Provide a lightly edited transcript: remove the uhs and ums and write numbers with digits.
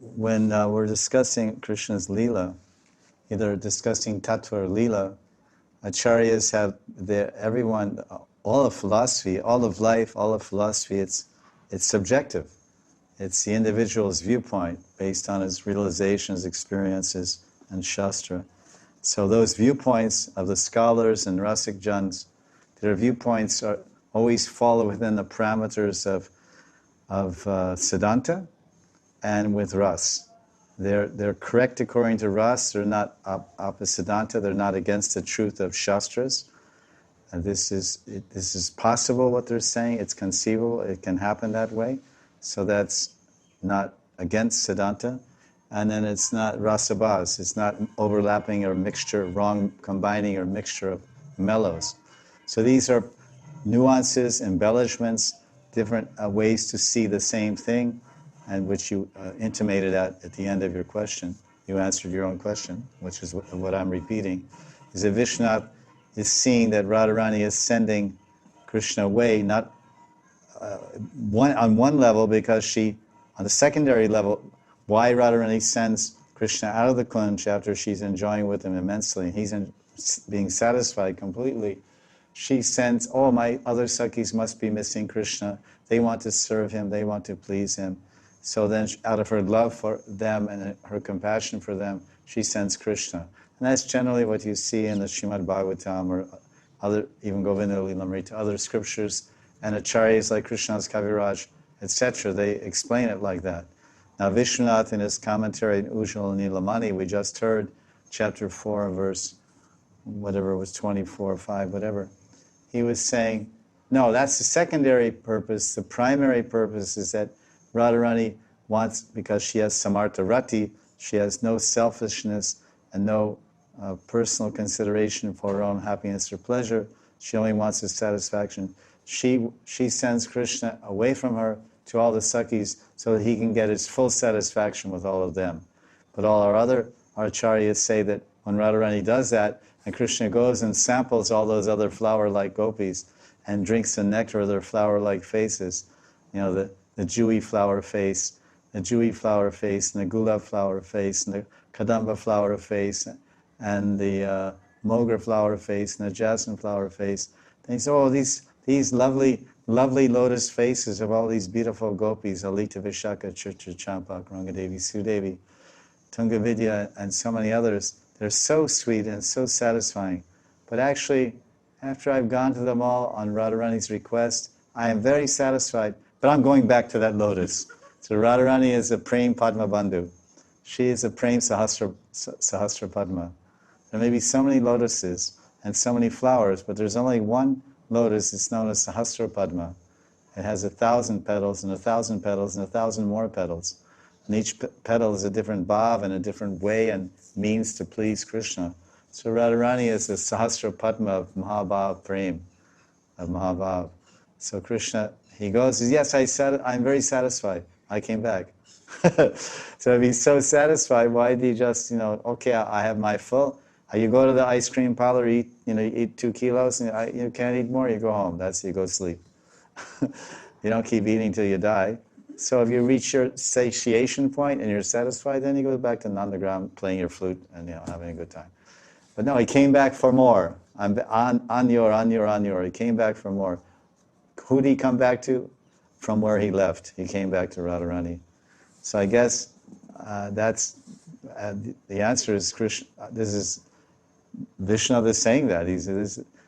when we're discussing Krishna's lila, either discussing tattva or lila, acharyas have everyone, all of philosophy, all of life, all of philosophy. It's subjective. It's the individual's viewpoint based on his realizations, experiences, and shastra. So those viewpoints of the scholars and Rasik Jans, their viewpoints always fall within the parameters of Siddhanta and with Ras. They're correct according to Ras. They're not opposite Siddhanta. They're not against the truth of Shastras. And this is possible, what they're saying. It's conceivable. It can happen that way. So that's not against Siddhanta. And then it's not rasabhas. It's not overlapping or mixture, wrong combining or mixture of mellows. So these are nuances, embellishments, different ways to see the same thing, and which you intimated at the end of your question. You answered your own question, which is what I'm repeating, is that Vishwanath is seeing that Radharani is sending Krishna away, not on one level, because she, on the secondary level, why Radharani sends Krishna out of the kunj after she's enjoying with him immensely, and he's being satisfied completely. She sends, oh, my other Sakhis must be missing Krishna. They want to serve him. They want to please him. So then, out of her love for them and her compassion for them, she sends Krishna. And that's generally what you see in the Srimad Bhagavatam or other, even Govinda Lilamrita, other scriptures, and acharyas like Krishna's Kaviraj, etc. They explain it like that. Now, Vishwanath, in his commentary in Ujjwala Nilamani, we just heard chapter 4, verse whatever it was, 24, 5, whatever. He was saying, no, that's the secondary purpose. The primary purpose is that Radharani wants, because she has samartha rati, she has no selfishness and no personal consideration for her own happiness or pleasure. She only wants his satisfaction. She sends Krishna away from her to all the Sakhis so that he can get his full satisfaction with all of them. But all our other acharyas say that when Radharani does that, and Krishna goes and samples all those other flower-like gopis and drinks the nectar of their flower-like faces, you know, the dewy flower face, and the gulab flower face, and the kadamba flower face, and the mogra flower face, and the jasmine flower face. And he said, oh, these lovely lotus faces of all these beautiful gopis, Alita Vishaka, Chitra Champak, Rangadevi, Sudevi, Tungavidya, and so many others, they're so sweet and so satisfying. But actually, after I've gone to them all on Radharani's request, I am very satisfied, but I'm going back to that lotus. So Radharani is a Prem Padma Bandhu. She is a Prem Sahasra Padma. There may be so many lotuses and so many flowers, but there's only one lotus. It's known as Sahasra Padma. It has 1,000 petals and 1,000 petals and 1,000 more petals. And each petal is a different bhav and a different way and means to please Krishna. So Radharani is the Sahasra Padma of Mahabhav Prem, of Mahabhav. So Krishna, he goes, yes, I'm very satisfied. I came back. So if he's so satisfied, why did he just, okay, I have my full. You go to the ice cream parlor, eat 2 kilos, and you can't eat more, you go home. You go sleep. You don't keep eating till you die. So if you reach your satiation point and you're satisfied, then you go back to Nandagram playing your flute and having a good time. But no, he came back for more. He came back for more. Who did he come back to? From where he left. He came back to Radharani. So I guess that's the answer is Krishna. This is Vishnu is saying that.